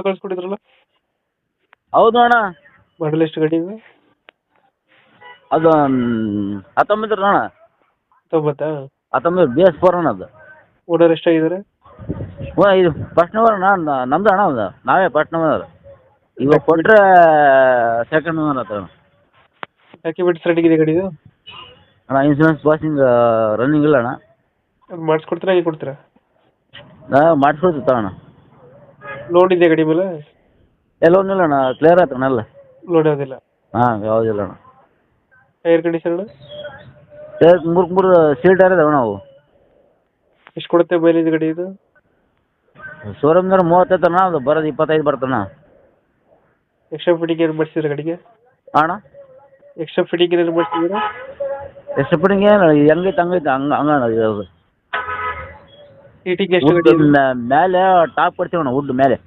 ಕಳ್ಸ್ಕೊಟ್ಟಿದ್ರಲ್ಲ. ಹೌದು ಅಣ್ಣ. ಮಾಡಲ್ ಎಷ್ಟು ಗಾಡಿ ಇದೆ? ಅದು 19 ಅಣ್ಣ. 19 BS4 ಅಣ್ಣ ಅದು. ಓನರ್ ಎಷ್ಟಾಗಿದ್ದಾರೆ? ಇದು ಫಸ್ಟ್ ಓನರ್ ಅಣ್ಣ, ನಮ್ದು ಅಣ್ಣ ಅದು, ನಾವೇ ಫಸ್ಟ್ ಓನರ್. ಇವಾಗ ಕೊಟ್ಟರೆ ಸೆಕೆಂಡ್ ಓನರ್ ಆತ ಅಣ್ಣ. ಡಾಕ್ಯುಮೆಂಟ್ಸ್ ರೆಡಿ ಇದೆ ಗಾಡಿದು? ಅಣ್ಣ ಇನ್ಸೂರೆನ್ಸ್ ಪಾಸಿಂಗ್ ರನ್ನಿಂಗ್ ಇಲ್ಲ ಅಣ್ಣ. ಅದು ಮಾಡಿಸ್ಕೊಡ್ತೀರಾ, ಹೇಗೆ ಕೊಡ್ತೀರಾ? ಮಾಡಿಸ್ಕೊಡ್ತೀವಿ ಅಣ್ಣ. ಲೋನ್ ಇದೆ ಗಾಡಿ ಮೇಲೆ? ಲೋನ್ ಇಲ್ಲ ಅಣ್ಣ, ಕ್ಲಿಯರ್ ಆಯ್ತು ಅಣ್ಣ ಎಲ್ಲ. ಲೋನ್ ಯಾವುದಿಲ್ಲ? ಹಾಂ ಯಾವುದಿಲ್ಲ ಅಣ್ಣ. ಟೈರ್ ಕಂಡೀಷನ್ ಅಣ್ಣ? ಟೈರ್ ಮೂರು ಸೀಟ್ ಟೈರ್ ಇದಾವೆ ನಾವು. ಎಷ್ಟು ಕೊಡುತ್ತೆ ಮೈಲೇಜ್ ಗಾಡಿ ಇದು? ಶೋರೂಮ್ನಾಗ 35 ಅಣ್ಣ, ಅದು ಬರೋದು 25 ಬರ್ತಣ್ಣ. ಎಕ್ಸ್ಟ್ರಾ ಫಿಟ್ಟಿಂಗ್ ಏನು ಮಾಡಿಸಿದ್ರೆ ಗಾಡಿಗೆ? ಅಣ್ಣ ಎಕ್ಸ್ಟ್ರಾ ಫಿಟ್ಟಿಂಗ್ ಏನಾದ್ರು ಮಾಡಿಸಿದ್ರೆ? ಎಷ್ಟು ಫಿಟ್ಟಿಂಗ್ ಏನು ಹೆಂಗೈತೆ ಹಂಗೈತೆ ಹಂಗಣ್ಣ ಇದು. ಹೀಟಿಂಗ್ ಎಷ್ಟು ಗಾಡಿ? ಮೇಲೆ ಟಾಪ್ ಕೊಡ್ತೀವಿ ಅಣ್ಣ, ವುಡ್ ಮೇಲೆ.